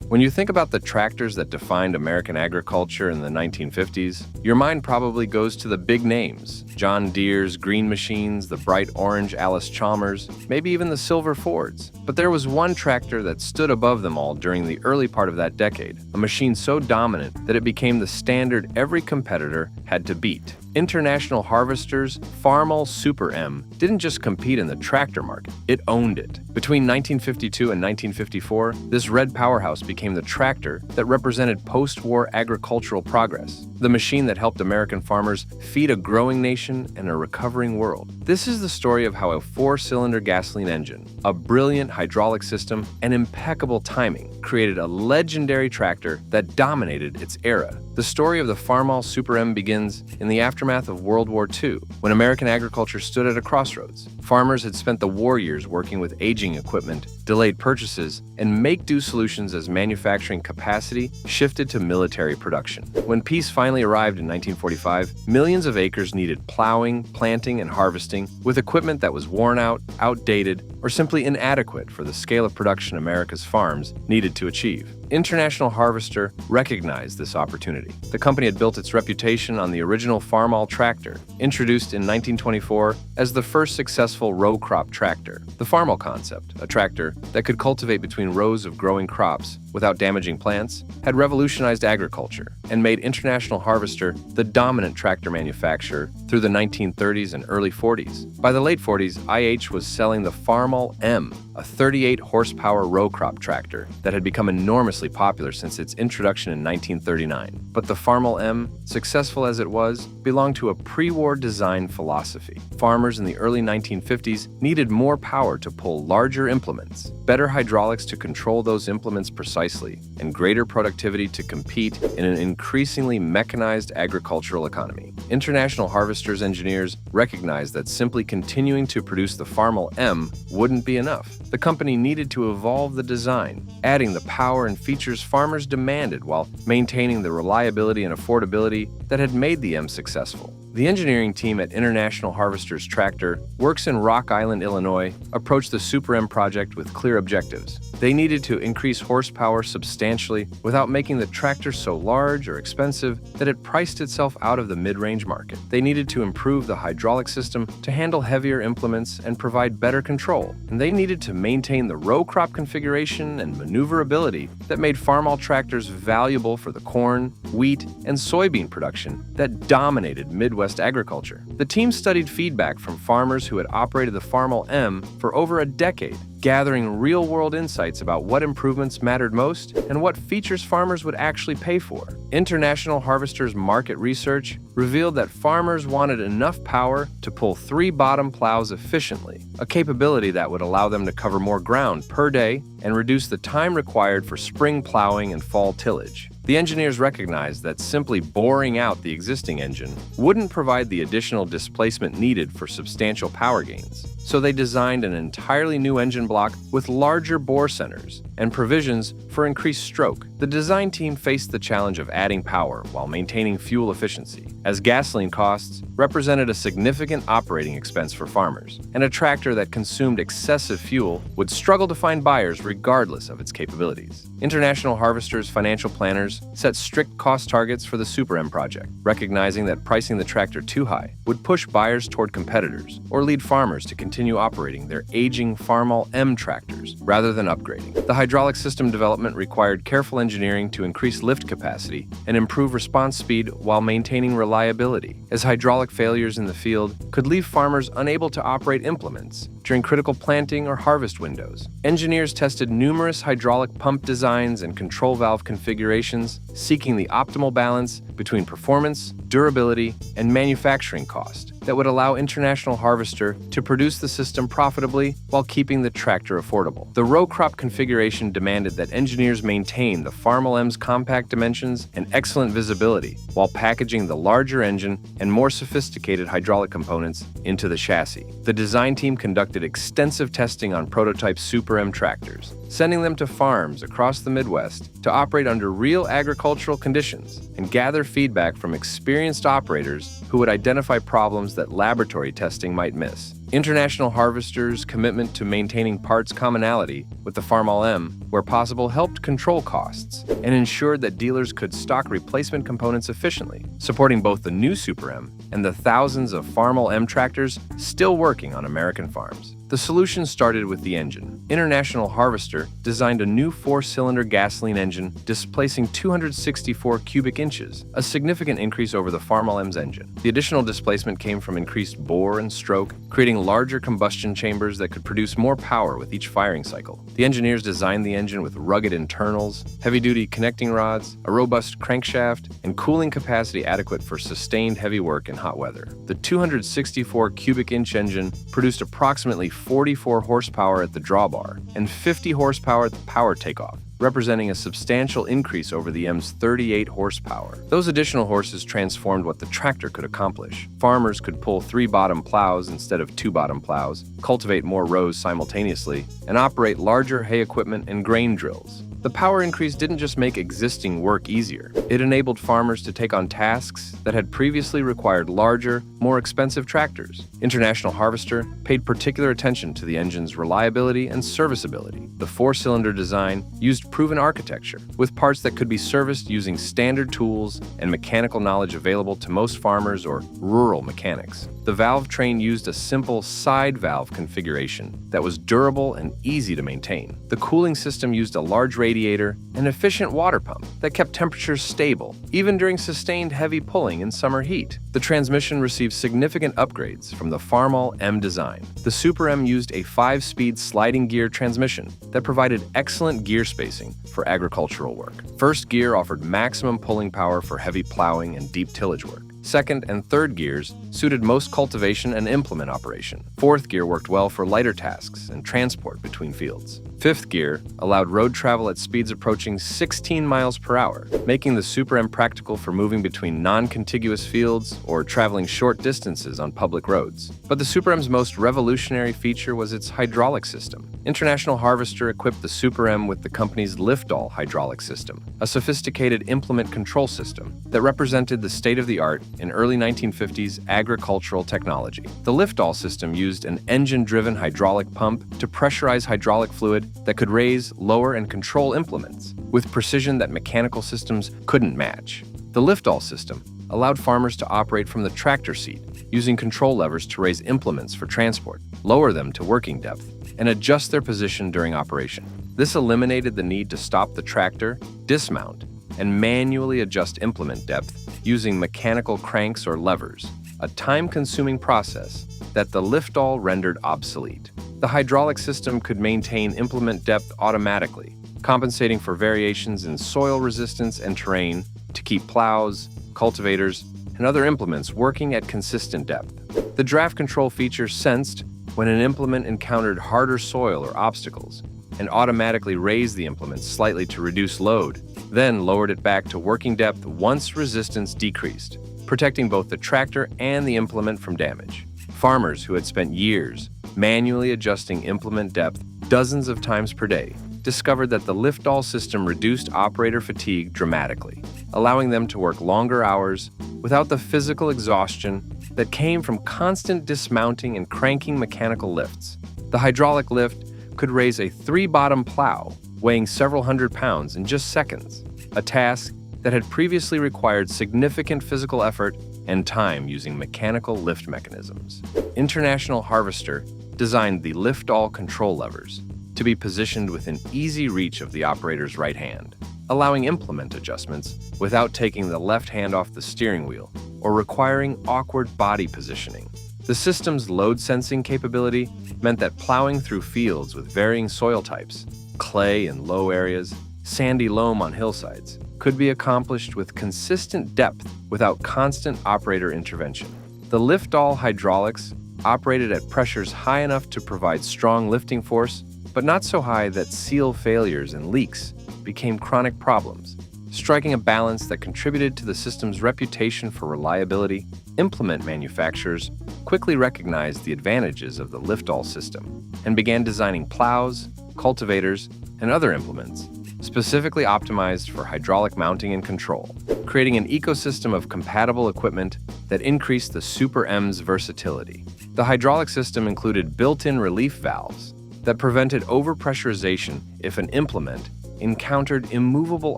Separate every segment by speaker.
Speaker 1: When you think about the tractors that defined American agriculture in the 1950s, your mind probably goes to the big names: John Deere's green machines, the bright orange Alice Chalmers, maybe even the silver Fords. But there was one tractor that stood above them all during the early part of that decade, a machine so dominant that it became the standard every competitor had to beat. International Harvester's Farmall Super M didn't just compete in the tractor market, it owned it. Between 1952 and 1954, this red powerhouse became the tractor that represented post-war agricultural progress, the machine that helped American farmers feed a growing nation and a recovering world. This is the story of how a four-cylinder gasoline engine, a brilliant hydraulic system, and impeccable timing created a legendary tractor that dominated its era. The story of the Farmall Super M begins in the aftermath of World War II, when American agriculture stood at a crossroads. Farmers had spent the war years working with aging equipment, delayed purchases, and make-do solutions as manufacturing capacity shifted to military production. When peace finally arrived in 1945, millions of acres needed plowing, planting, and harvesting with equipment that was worn out, outdated, or simply inadequate for the scale of production America's farms needed to achieve. International Harvester recognized this opportunity. The company had built its reputation on the original Farmall tractor, introduced in 1924 as the first successful row crop tractor. The Farmall concept, a tractor that could cultivate between rows of growing crops without damaging plants, had revolutionized agriculture and made International Harvester the dominant tractor manufacturer through the 1930s and early 40s. By the late 40s, IH was selling the Farmall M, a 38-horsepower row crop tractor that had become enormously popular since its introduction in 1939. But the Farmall M, successful as it was, belonged to a pre-war design philosophy. Farmers in the early 1950s needed more power to pull larger implements, better hydraulics to control those implements precisely, and greater productivity to compete in an increasingly mechanized agricultural economy. International Harvester's engineers recognized that simply continuing to produce the Farmall M wouldn't be enough. The company needed to evolve the design, adding the power and features farmers demanded while maintaining the reliability and affordability that had made the M successful. The engineering team at International Harvester's tractor works in Rock Island, Illinois, approached the Super M project with clear objectives. They needed to increase horsepower substantially without making the tractor so large or expensive that it priced itself out of the mid-range market. They needed to improve the hydraulic system to handle heavier implements and provide better control. And they needed to maintain the row crop configuration and maneuverability that made Farmall tractors valuable for the corn, wheat, and soybean production that dominated Midwest agriculture. The team studied feedback from farmers who had operated the Farmall M for over a decade, gathering real-world insights about what improvements mattered most and what features farmers would actually pay for. International Harvester's market research revealed that farmers wanted enough power to pull 3 bottom plows efficiently, a capability that would allow them to cover more ground per day and reduce the time required for spring plowing and fall tillage. The engineers recognized that simply boring out the existing engine wouldn't provide the additional displacement needed for substantial power gains. So they designed an entirely new engine block with larger bore centers and provisions for increased stroke. The design team faced the challenge of adding power while maintaining fuel efficiency, as gasoline costs represented a significant operating expense for farmers, and a tractor that consumed excessive fuel would struggle to find buyers regardless of its capabilities. International Harvester's financial planners set strict cost targets for the Super M project, recognizing that pricing the tractor too high would push buyers toward competitors or lead farmers to continue operating their aging Farmall M tractors rather than upgrading. The hydraulic system development required careful engineering to increase lift capacity and improve response speed while maintaining reliability, as hydraulic failures in the field could leave farmers unable to operate implements during critical planting or harvest windows. Engineers tested numerous hydraulic pump designs and control valve configurations, seeking the optimal balance between performance, durability, and manufacturing cost that would allow International Harvester to produce the system profitably while keeping the tractor affordable. The row crop configuration demanded that engineers maintain the Farmall M's compact dimensions and excellent visibility while packaging the larger engine and more sophisticated hydraulic components into the chassis. The design team conducted extensive testing on prototype Super M tractors, sending them to farms across the Midwest to operate under real agricultural conditions and gather feedback from experienced operators who would identify problems that laboratory testing might miss. International Harvester's commitment to maintaining parts commonality with the Farmall M, where possible, helped control costs and ensured that dealers could stock replacement components efficiently, supporting both the new Super M and the thousands of Farmall M tractors still working on American farms. The solution started with the engine. International Harvester designed a new 4-cylinder gasoline engine, displacing 264 cubic inches, a significant increase over the Farmall M's engine. The additional displacement came from increased bore and stroke, creating larger combustion chambers that could produce more power with each firing cycle. The engineers designed the engine with rugged internals, heavy-duty connecting rods, a robust crankshaft, and cooling capacity adequate for sustained heavy work in hot weather. The 264 cubic inch engine produced approximately 44 horsepower at the drawbar and 50 horsepower at the power takeoff, representing a substantial increase over the M's 38 horsepower. Those additional horses transformed what the tractor could accomplish. Farmers could pull 3 bottom plows instead of 2 bottom plows, cultivate more rows simultaneously, and operate larger hay equipment and grain drills. The power increase didn't just make existing work easier. It enabled farmers to take on tasks that had previously required larger, more expensive tractors. International Harvester paid particular attention to the engine's reliability and serviceability. The 4-cylinder design used proven architecture, with parts that could be serviced using standard tools and mechanical knowledge available to most farmers or rural mechanics. The valve train used a simple side valve configuration that was durable and easy to maintain. The cooling system used a large radiator and efficient water pump that kept temperatures stable, even during sustained heavy pulling in summer heat. The transmission received significant upgrades from the Farmall M design. The Super M used a 5-speed sliding gear transmission that provided excellent gear spacing for agricultural work. First gear offered maximum pulling power for heavy plowing and deep tillage work. Second and third gears suited most cultivation and implement operation. Fourth gear worked well for lighter tasks and transport between fields. Fifth gear allowed road travel at speeds approaching 16 miles per hour, making the Super M practical for moving between non-contiguous fields or traveling short distances on public roads. But the Super M's most revolutionary feature was its hydraulic system. International Harvester equipped the Super M with the company's lift-all hydraulic system, a sophisticated implement control system that represented the state-of-the-art in early 1950s agricultural technology. The lift-all system used an engine-driven hydraulic pump to pressurize hydraulic fluid that could raise, lower, and control implements with precision that mechanical systems couldn't match. The lift-all system allowed farmers to operate from the tractor seat, using control levers to raise implements for transport, lower them to working depth, and adjust their position during operation. This eliminated the need to stop the tractor, dismount, and manually adjust implement depth using mechanical cranks or levers, a time-consuming process that the lift-all rendered obsolete. The hydraulic system could maintain implement depth automatically, compensating for variations in soil resistance and terrain to keep plows, cultivators, and other implements working at consistent depth. The draft control feature sensed when an implement encountered harder soil or obstacles and automatically raised the implement slightly to reduce load, then lowered it back to working depth once resistance decreased, protecting both the tractor and the implement from damage. Farmers who had spent years manually adjusting implement depth dozens of times per day discovered that the lift-all system reduced operator fatigue dramatically, allowing them to work longer hours without the physical exhaustion that came from constant dismounting and cranking mechanical lifts. The hydraulic lift could raise a 3-bottom plow weighing several hundred pounds in just seconds, a task that had previously required significant physical effort and time using mechanical lift mechanisms. International Harvester designed the lift-all control levers to be positioned within easy reach of the operator's right hand, allowing implement adjustments without taking the left hand off the steering wheel or requiring awkward body positioning. The system's load sensing capability meant that plowing through fields with varying soil types, clay in low areas, sandy loam on hillsides, could be accomplished with consistent depth without constant operator intervention. The lift-all hydraulics operated at pressures high enough to provide strong lifting force, but not so high that seal failures and leaks became chronic problems. Striking a balance that contributed to the system's reputation for reliability, implement manufacturers quickly recognized the advantages of the lift-all system and began designing plows, cultivators, and other implements specifically optimized for hydraulic mounting and control, creating an ecosystem of compatible equipment that increased the Super M's versatility. The hydraulic system included built-in relief valves that prevented overpressurization if an implement encountered immovable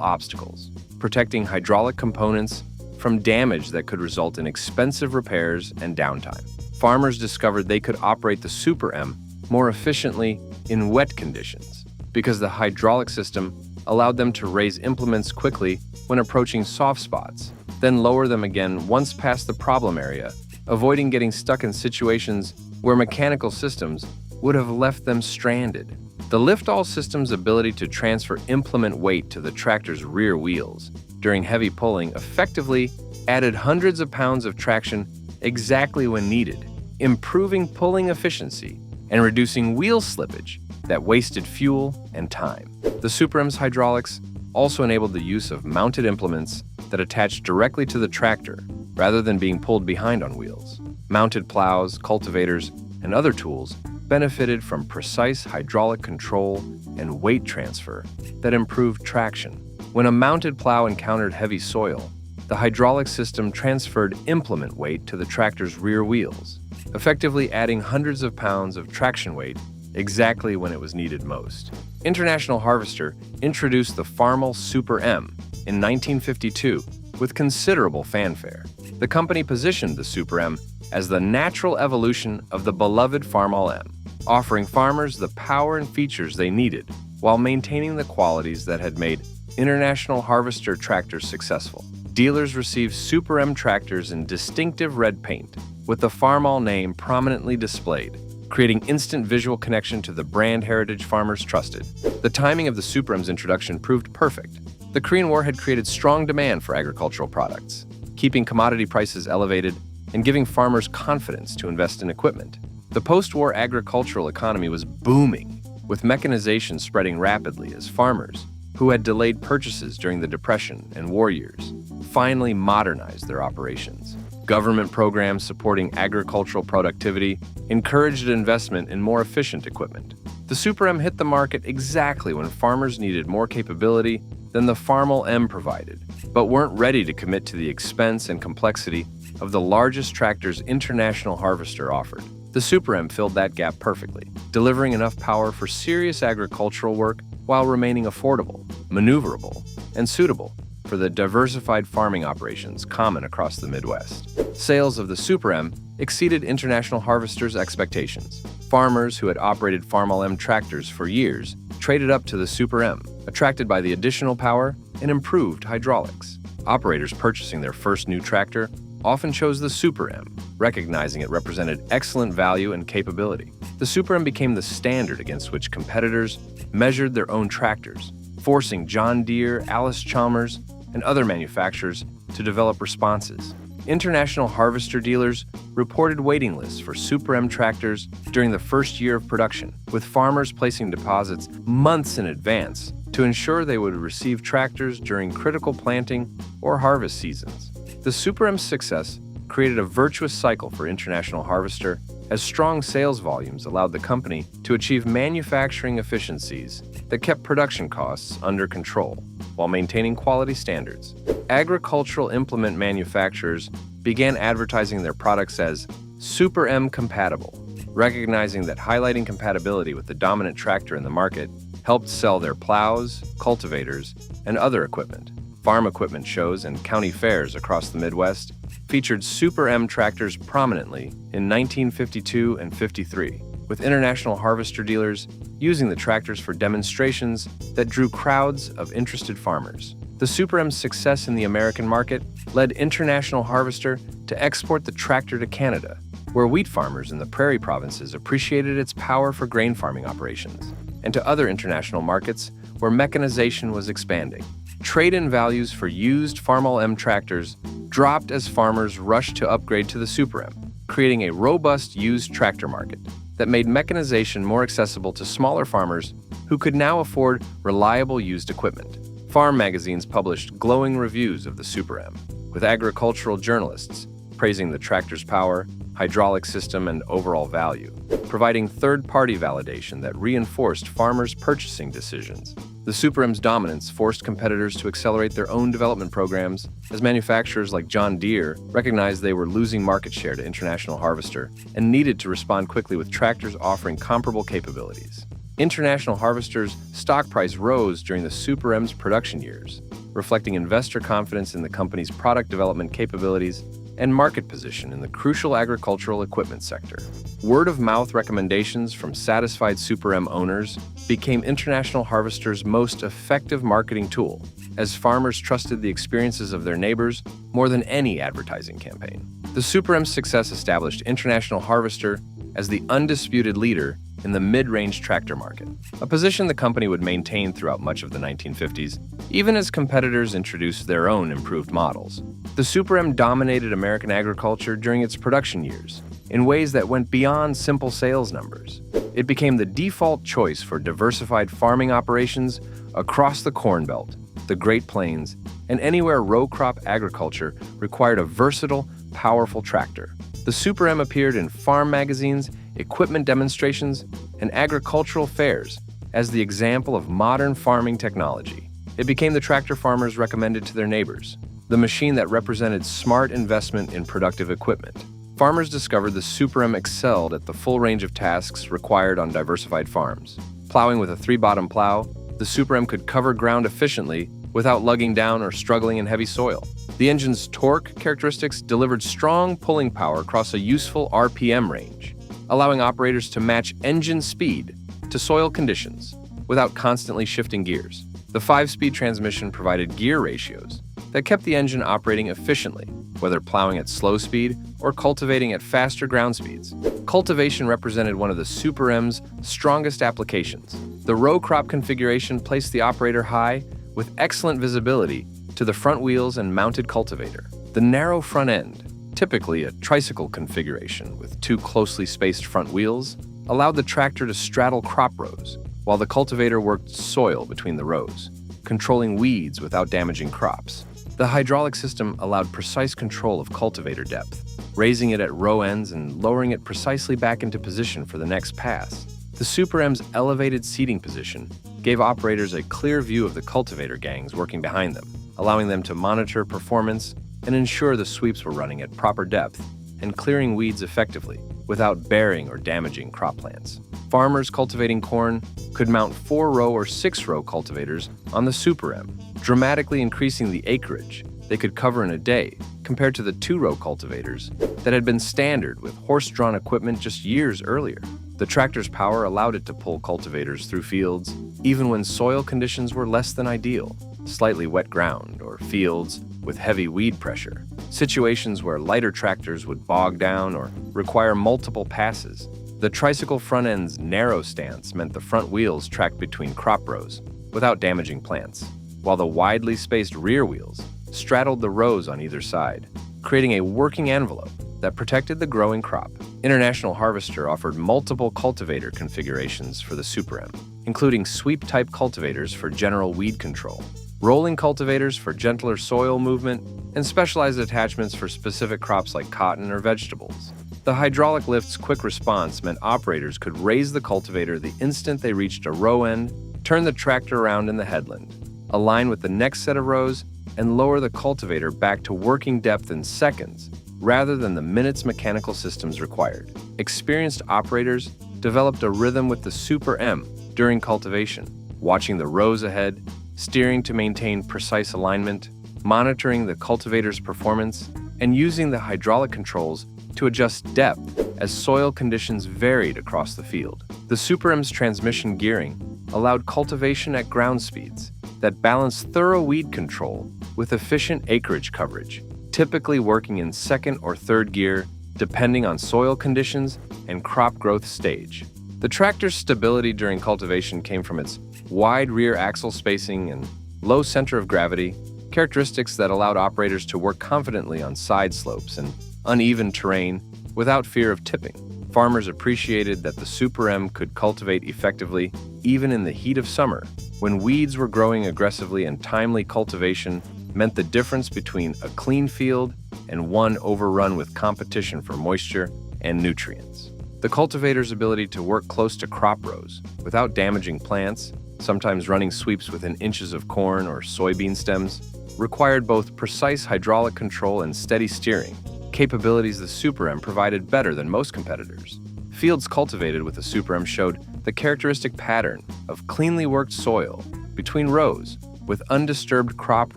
Speaker 1: obstacles, protecting hydraulic components from damage that could result in expensive repairs and downtime. Farmers discovered they could operate the Super M more efficiently in wet conditions because the hydraulic system allowed them to raise implements quickly when approaching soft spots, then lower them again once past the problem area, avoiding getting stuck in situations where mechanical systems would have left them stranded. The lift-all system's ability to transfer implement weight to the tractor's rear wheels during heavy pulling effectively added hundreds of pounds of traction exactly when needed, improving pulling efficiency and reducing wheel slippage that wasted fuel and time. The Super M's hydraulics also enabled the use of mounted implements that attached directly to the tractor rather than being pulled behind on wheels. Mounted plows, cultivators, and other tools benefited from precise hydraulic control and weight transfer that improved traction. When a mounted plow encountered heavy soil, the hydraulic system transferred implement weight to the tractor's rear wheels, effectively adding hundreds of pounds of traction weight exactly when it was needed most. International Harvester introduced the Farmall Super M in 1952 with considerable fanfare. The company positioned the Super M as the natural evolution of the beloved Farmall M, offering farmers the power and features they needed while maintaining the qualities that had made International Harvester tractors successful. Dealers received Super M tractors in distinctive red paint, with the Farmall name prominently displayed, creating instant visual connection to the brand heritage farmers trusted. The timing of the Super M's introduction proved perfect. The Korean War had created strong demand for agricultural products, keeping commodity prices elevated and giving farmers confidence to invest in equipment. The post-war agricultural economy was booming, with mechanization spreading rapidly as farmers, who had delayed purchases during the Depression and war years, finally modernized their operations. Government programs supporting agricultural productivity encouraged investment in more efficient equipment. The Super M hit the market exactly when farmers needed more capability than the Farmall M provided, but weren't ready to commit to the expense and complexity of the largest tractors International Harvester offered. The Super M filled that gap perfectly, delivering enough power for serious agricultural work while remaining affordable, maneuverable, and suitable for the diversified farming operations common across the Midwest. Sales of the Super M exceeded International Harvester's expectations. Farmers who had operated Farmall M tractors for years traded up to the Super M, attracted by the additional power and improved hydraulics. Operators purchasing their first new tractor often chose the Super M, recognizing it represented excellent value and capability. The Super M became the standard against which competitors measured their own tractors, forcing John Deere, Allis-Chalmers, and other manufacturers to develop responses. International Harvester dealers reported waiting lists for Super M tractors during the first year of production, with farmers placing deposits months in advance to ensure they would receive tractors during critical planting or harvest seasons. The Super M's success created a virtuous cycle for International Harvester, as strong sales volumes allowed the company to achieve manufacturing efficiencies that kept production costs under control while maintaining quality standards. Agricultural implement manufacturers began advertising their products as Super M compatible, recognizing that highlighting compatibility with the dominant tractor in the market helped sell their plows, cultivators, and other equipment. Farm equipment shows and county fairs across the Midwest featured Super M tractors prominently in 1952 and 53, with International Harvester dealers using the tractors for demonstrations that drew crowds of interested farmers. The Super M's success in the American market led International Harvester to export the tractor to Canada, where wheat farmers in the prairie provinces appreciated its power for grain farming operations, and to other international markets where mechanization was expanding. Trade-in values for used Farmall M tractors dropped as farmers rushed to upgrade to the Super M, creating a robust used tractor market that made mechanization more accessible to smaller farmers who could now afford reliable used equipment. Farm magazines published glowing reviews of the Super M, with agricultural journalists praising the tractor's power, hydraulic system, and overall value, providing third-party validation that reinforced farmers' purchasing decisions. The The Super M's dominance forced competitors to accelerate their own development programs as manufacturers like John Deere recognized they were losing market share to International Harvester and needed to respond quickly with tractors offering comparable capabilities. International Harvester's stock price rose during the Super M's production years, reflecting investor confidence in the company's product development capabilities and market position in the crucial agricultural equipment sector. Word-of-mouth recommendations from satisfied Super M owners became International Harvester's most effective marketing tool, as farmers trusted the experiences of their neighbors more than any advertising campaign. The Super M's success established International Harvester as the undisputed leader in the mid-range tractor market, a position the company would maintain throughout much of the 1950s, even as competitors introduced their own improved models. The Super M dominated American agriculture during its production years in ways that went beyond simple sales numbers. It became the default choice for diversified farming operations across the Corn Belt, the Great Plains, and anywhere row crop agriculture required a versatile, powerful tractor. The Super M appeared in farm magazines, equipment demonstrations, and agricultural fairs as the example of modern farming technology. It became the tractor farmers recommended to their neighbors, the machine that represented smart investment in productive equipment. Farmers discovered the Super M excelled at the full range of tasks required on diversified farms. Plowing with a 3-bottom plow, the Super M could cover ground efficiently without lugging down or struggling in heavy soil. The engine's torque characteristics delivered strong pulling power across a useful RPM range, allowing operators to match engine speed to soil conditions without constantly shifting gears. The 5-speed transmission provided gear ratios that kept the engine operating efficiently, whether plowing at slow speed or cultivating at faster ground speeds. Cultivation represented one of the Super M's strongest applications. The row crop configuration placed the operator high with excellent visibility to the front wheels and mounted cultivator. The narrow front end, typically a tricycle configuration with 2 closely spaced front wheels, allowed the tractor to straddle crop rows, while the cultivator worked soil between the rows, controlling weeds without damaging crops. The hydraulic system allowed precise control of cultivator depth, raising it at row ends and lowering it precisely back into position for the next pass. The Super M's elevated seating position gave operators a clear view of the cultivator gangs working behind them, allowing them to monitor performance and ensure the sweeps were running at proper depth and clearing weeds effectively without bearing or damaging crop plants. Farmers cultivating corn could mount 4-row or 6-row cultivators on the Super M, dramatically increasing the acreage they could cover in a day compared to the 2-row cultivators that had been standard with horse-drawn equipment just years earlier. The tractor's power allowed it to pull cultivators through fields even when soil conditions were less than ideal, slightly wet ground, or fields with heavy weed pressure, situations where lighter tractors would bog down or require multiple passes. The tricycle front end's narrow stance meant the front wheels tracked between crop rows without damaging plants, while the widely spaced rear wheels straddled the rows on either side, creating a working envelope that protected the growing crop. International Harvester offered multiple cultivator configurations for the Super M, including sweep-type cultivators for general weed control, rolling cultivators for gentler soil movement, and specialized attachments for specific crops like cotton or vegetables. The hydraulic lift's quick response meant operators could raise the cultivator the instant they reached a row end, turn the tractor around in the headland, align with the next set of rows, and lower the cultivator back to working depth in seconds, rather than the minutes mechanical systems required. Experienced operators developed a rhythm with the Super M during cultivation, watching the rows ahead, steering to maintain precise alignment, monitoring the cultivator's performance, and using the hydraulic controls to adjust depth as soil conditions varied across the field. The Super M's transmission gearing allowed cultivation at ground speeds that balanced thorough weed control with efficient acreage coverage, typically working in 2nd or 3rd gear depending on soil conditions and crop growth stage. The tractor's stability during cultivation came from its wide rear axle spacing and low center of gravity, characteristics that allowed operators to work confidently on side slopes and uneven terrain without fear of tipping. Farmers appreciated that the Super M could cultivate effectively even in the heat of summer, when weeds were growing aggressively and timely cultivation meant the difference between a clean field and one overrun with competition for moisture and nutrients. The cultivator's ability to work close to crop rows without damaging plants sometimes running sweeps within inches of corn or soybean stems, required both precise hydraulic control and steady steering, capabilities the Super M provided better than most competitors. Fields cultivated with the Super M showed the characteristic pattern of cleanly worked soil between rows with undisturbed crop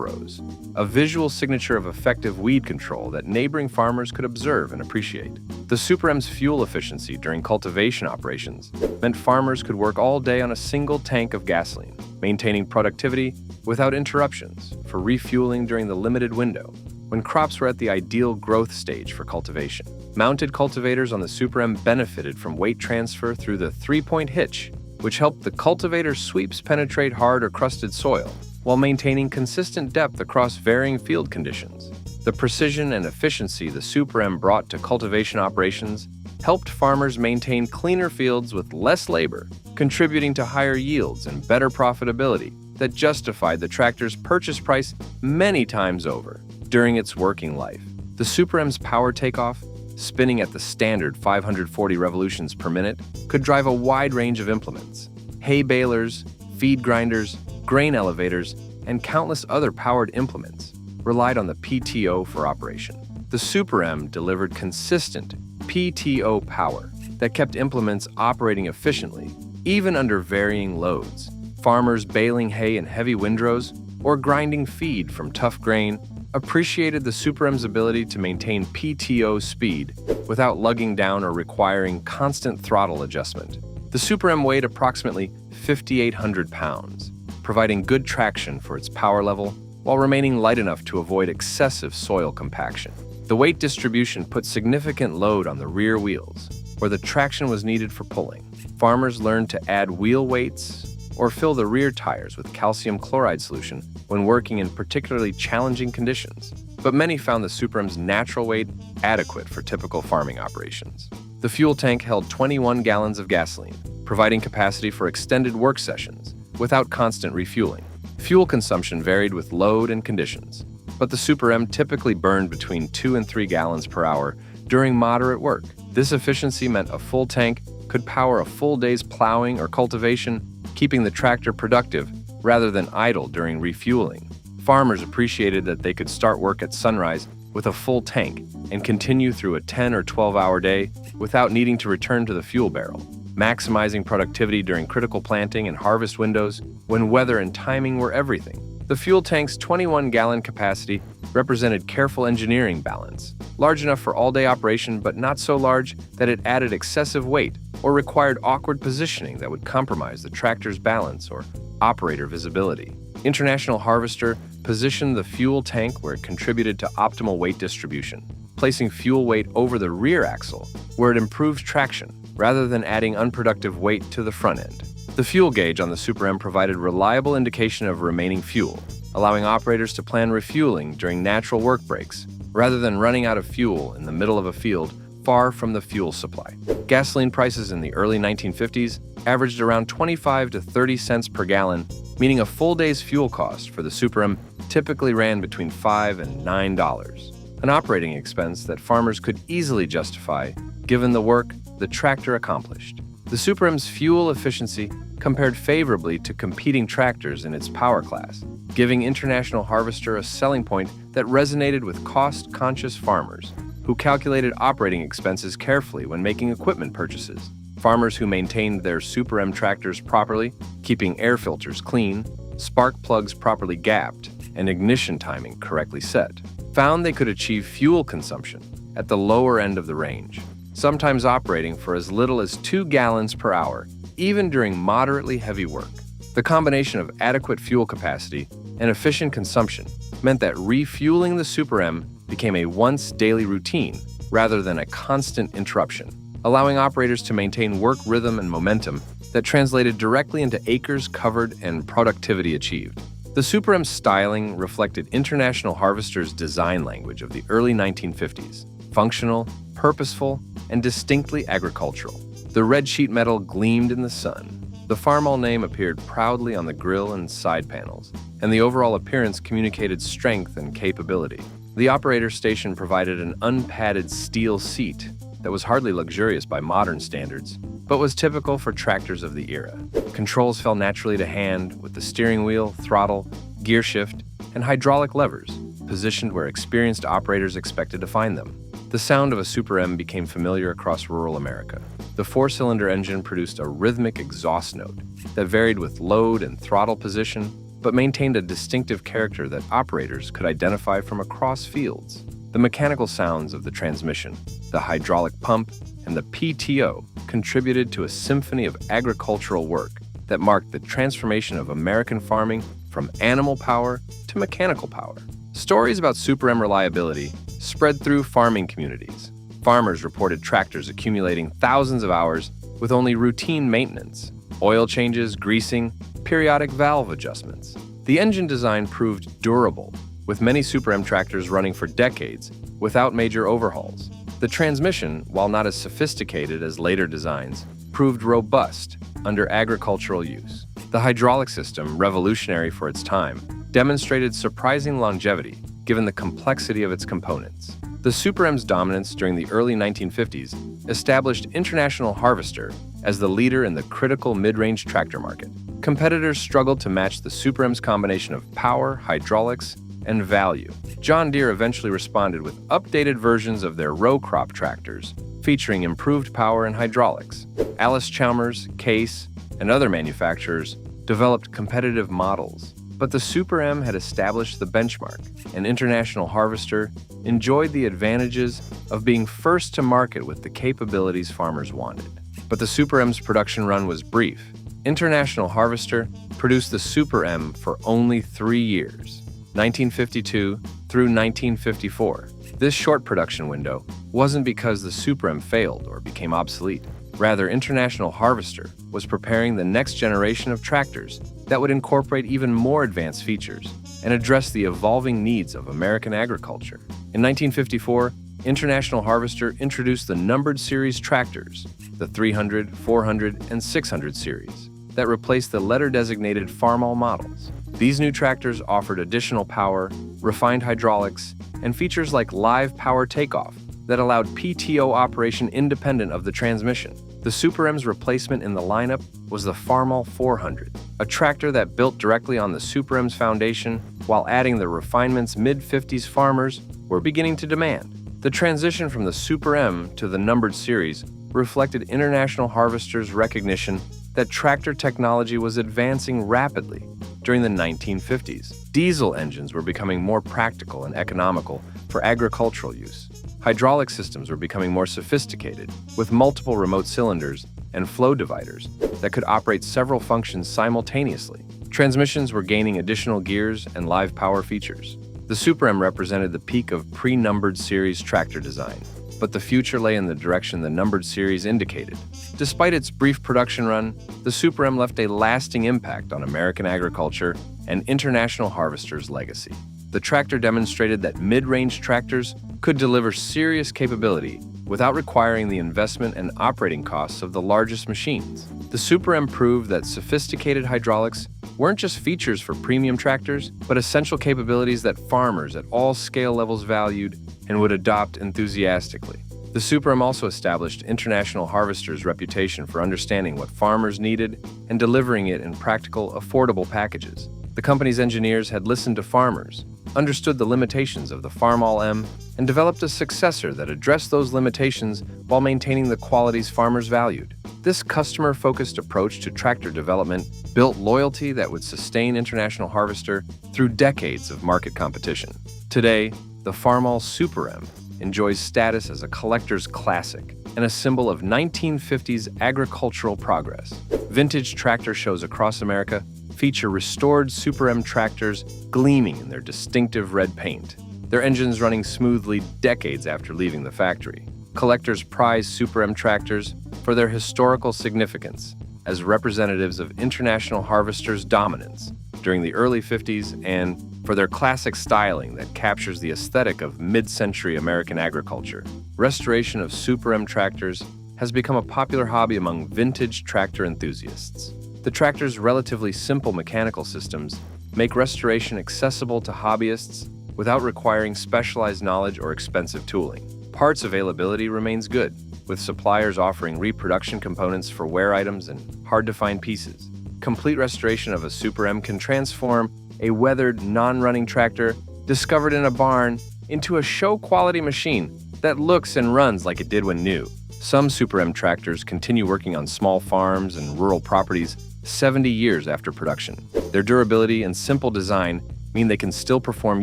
Speaker 1: rows, a visual signature of effective weed control that neighboring farmers could observe and appreciate. The Super M's fuel efficiency during cultivation operations meant farmers could work all day on a single tank of gasoline, maintaining productivity without interruptions for refueling during the limited window when crops were at the ideal growth stage for cultivation. Mounted cultivators on the Super M benefited from weight transfer through the three-point hitch, which helped the cultivator's sweeps penetrate hard or crusted soil while maintaining consistent depth across varying field conditions. The precision and efficiency the Super M brought to cultivation operations helped farmers maintain cleaner fields with less labor, contributing to higher yields and better profitability that justified the tractor's purchase price many times over. During its working life, the Super M's power takeoff, spinning at the standard 540 revolutions per minute, could drive a wide range of implements: hay balers, feed grinders, grain elevators, and countless other powered implements relied on the PTO for operation. The Super M delivered consistent PTO power that kept implements operating efficiently, even under varying loads. Farmers baling hay in heavy windrows or grinding feed from tough grain appreciated the Super M's ability to maintain PTO speed without lugging down or requiring constant throttle adjustment. The Super M weighed approximately 5,800 pounds, providing good traction for its power level while remaining light enough to avoid excessive soil compaction. The weight distribution put significant load on the rear wheels, where the traction was needed for pulling. Farmers learned to add wheel weights or fill the rear tires with calcium chloride solution when working in particularly challenging conditions, but many found the Super M's natural weight adequate for typical farming operations. The fuel tank held 21 gallons of gasoline, providing capacity for extended work sessions without constant refueling. Fuel consumption varied with load and conditions, but the Super M typically burned between 2 and 3 gallons per hour during moderate work. This efficiency meant a full tank could power a full day's plowing or cultivation, keeping the tractor productive rather than idle during refueling. Farmers appreciated that they could start work at sunrise with a full tank and continue through a 10 or 12-hour day without needing to return to the fuel barrel, maximizing productivity during critical planting and harvest windows when weather and timing were everything. The fuel tank's 21-gallon capacity represented careful engineering balance, large enough for all-day operation but not so large that it added excessive weight or required awkward positioning that would compromise the tractor's balance or operator visibility. International Harvester positioned the fuel tank where it contributed to optimal weight distribution, placing fuel weight over the rear axle where it improves traction rather than adding unproductive weight to the front end. The fuel gauge on the Super M provided reliable indication of remaining fuel, allowing operators to plan refueling during natural work breaks rather than running out of fuel in the middle of a field far from the fuel supply. Gasoline prices in the early 1950s averaged around 25 to 30 cents per gallon, meaning a full day's fuel cost for the Super M typically ran between $5 and $9, an operating expense that farmers could easily justify given the work the tractor accomplished. The Super M's fuel efficiency compared favorably to competing tractors in its power class, giving International Harvester a selling point that resonated with cost-conscious farmers who calculated operating expenses carefully when making equipment purchases. Farmers who maintained their Super M tractors properly, keeping air filters clean, spark plugs properly gapped, and ignition timing correctly set, found they could achieve fuel consumption at the lower end of the range, sometimes operating for as little as 2 gallons per hour, even during moderately heavy work. The combination of adequate fuel capacity and efficient consumption meant that refueling the Super M became a once-daily routine rather than a constant interruption, allowing operators to maintain work rhythm and momentum that translated directly into acres covered and productivity achieved. The Super M's styling reflected International Harvester's design language of the early 1950s: functional, purposeful, and distinctly agricultural. The red sheet metal gleamed in the sun. The Farmall name appeared proudly on the grille and side panels, and the overall appearance communicated strength and capability. The operator station provided an unpadded steel seat that was hardly luxurious by modern standards, but was typical for tractors of the era. Controls fell naturally to hand, with the steering wheel, throttle, gear shift, and hydraulic levers positioned where experienced operators expected to find them. The sound of a Super M became familiar across rural America. The four-cylinder engine produced a rhythmic exhaust note that varied with load and throttle position, but maintained a distinctive character that operators could identify from across fields. The mechanical sounds of the transmission, the hydraulic pump, and the PTO contributed to a symphony of agricultural work that marked the transformation of American farming from animal power to mechanical power. Stories about Super M reliability spread through farming communities. Farmers reported tractors accumulating thousands of hours with only routine maintenance, oil changes, greasing, periodic valve adjustments. The engine design proved durable, with many Super M tractors running for decades without major overhauls. The transmission, while not as sophisticated as later designs, proved robust under agricultural use. The hydraulic system, revolutionary for its time, demonstrated surprising longevity given the complexity of its components. The Super M's dominance during the early 1950s established International Harvester as the leader in the critical mid-range tractor market. Competitors struggled to match the Super M's combination of power, hydraulics, and value. John Deere eventually responded with updated versions of their row crop tractors, featuring improved power and hydraulics. Allis-Chalmers, Case, and other manufacturers developed competitive models, but the Super M had established the benchmark, and International Harvester enjoyed the advantages of being first to market with the capabilities farmers wanted. But the Super M's production run was brief. International Harvester produced the Super M for only 3 years, 1952 through 1954. This short production window wasn't because the Super M failed or became obsolete. Rather, International Harvester was preparing the next generation of tractors that would incorporate even more advanced features and address the evolving needs of American agriculture. In 1954, International Harvester introduced the numbered series tractors, the 300, 400, and 600 series, that replaced the letter-designated Farmall models. These new tractors offered additional power, refined hydraulics, and features like live power takeoff that allowed PTO operation independent of the transmission. The Super M's replacement in the lineup was the Farmall 400, a tractor that built directly on the Super M's foundation while adding the refinements mid-50s farmers were beginning to demand. The transition from the Super M to the numbered series reflected International Harvester's recognition that tractor technology was advancing rapidly during the 1950s. Diesel engines were becoming more practical and economical for agricultural use. Hydraulic systems were becoming more sophisticated, with multiple remote cylinders and flow dividers that could operate several functions simultaneously. Transmissions were gaining additional gears and live power features. The Super M represented the peak of pre-numbered series tractor design, but the future lay in the direction the numbered series indicated. Despite its brief production run, the Super M left a lasting impact on American agriculture and International Harvester's legacy. The tractor demonstrated that mid-range tractors could deliver serious capability without requiring the investment and operating costs of the largest machines. The Super M proved that sophisticated hydraulics weren't just features for premium tractors, but essential capabilities that farmers at all scale levels valued and would adopt enthusiastically. The Super M also established International Harvester's reputation for understanding what farmers needed and delivering it in practical, affordable packages. The company's engineers had listened to farmers, understood the limitations of the Farmall M, and developed a successor that addressed those limitations while maintaining the qualities farmers valued. This customer-focused approach to tractor development built loyalty that would sustain International Harvester through decades of market competition. Today, the Farmall Super M enjoys status as a collector's classic and a symbol of 1950s agricultural progress. Vintage tractor shows across America feature restored Super M tractors gleaming in their distinctive red paint, their engines running smoothly decades after leaving the factory. Collectors prize Super M tractors for their historical significance as representatives of International Harvester's dominance during the early 50s and for their classic styling that captures the aesthetic of mid-century American agriculture. Restoration of Super M tractors has become a popular hobby among vintage tractor enthusiasts. The tractor's relatively simple mechanical systems make restoration accessible to hobbyists without requiring specialized knowledge or expensive tooling. Parts availability remains good, with suppliers offering reproduction components for wear items and hard-to-find pieces. Complete restoration of a Super M can transform a weathered, non-running tractor discovered in a barn into a show-quality machine that looks and runs like it did when new. Some Super M tractors continue working on small farms and rural properties 70 years after production. Their durability and simple design mean they can still perform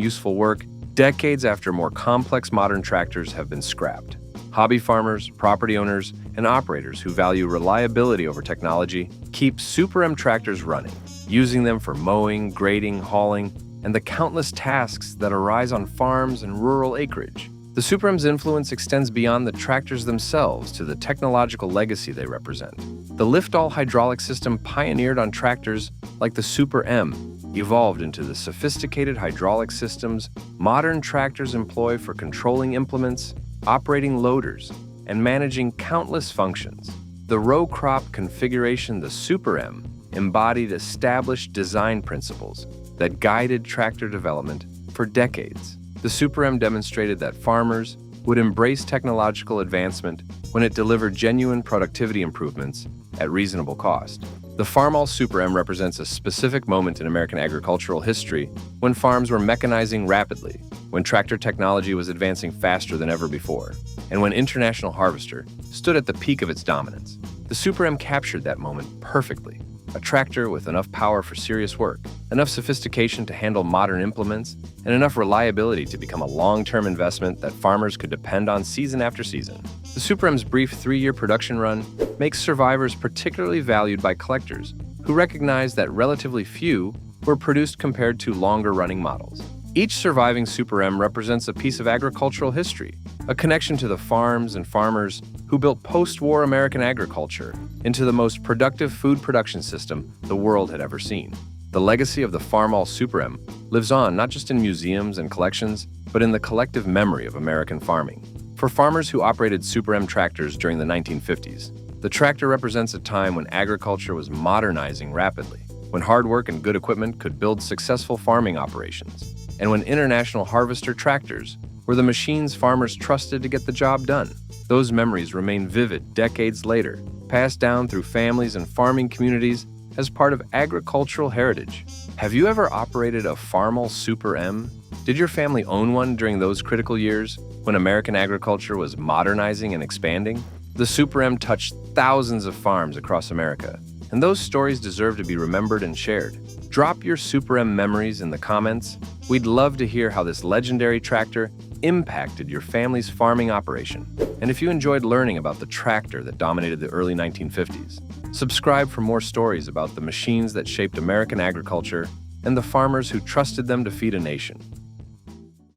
Speaker 1: useful work decades after more complex modern tractors have been scrapped. Hobby farmers, property owners, and operators who value reliability over technology keep Super M tractors running, using them for mowing, grading, hauling, and the countless tasks that arise on farms and rural acreage. The Super M's influence extends beyond the tractors themselves to the technological legacy they represent. The lift-all hydraulic system pioneered on tractors like the Super M evolved into the sophisticated hydraulic systems modern tractors employ for controlling implements, operating loaders, and managing countless functions. The row crop configuration, the Super M, embodied established design principles that guided tractor development for decades. The Super M demonstrated that farmers would embrace technological advancement when it delivered genuine productivity improvements at reasonable cost. The Farmall Super M represents a specific moment in American agricultural history when farms were mechanizing rapidly, when tractor technology was advancing faster than ever before, and when International Harvester stood at the peak of its dominance. The Super M captured that moment perfectly. A tractor with enough power for serious work, enough sophistication to handle modern implements, and enough reliability to become a long-term investment that farmers could depend on season after season. The Super M's brief 3-year production run makes survivors particularly valued by collectors, who recognize that relatively few were produced compared to longer-running models. Each surviving Super M represents a piece of agricultural history, a connection to the farms and farmers who built post-war American agriculture into the most productive food production system the world had ever seen. The legacy of the Farmall Super M lives on not just in museums and collections, but in the collective memory of American farming. For farmers who operated Super M tractors during the 1950s, the tractor represents a time when agriculture was modernizing rapidly, when hard work and good equipment could build successful farming operations, and when International Harvester tractors were the machines farmers trusted to get the job done. Those memories remain vivid decades later, passed down through families and farming communities as part of agricultural heritage. Have you ever operated a Farmall Super M? Did your family own one during those critical years when American agriculture was modernizing and expanding? The Super M touched thousands of farms across America, and those stories deserve to be remembered and shared. Drop your Super M memories in the comments. We'd love to hear how this legendary tractor impacted your family's farming operation. And if you enjoyed learning about the tractor that dominated the early 1950s, subscribe for more stories about the machines that shaped American agriculture and the farmers who trusted them to feed a nation.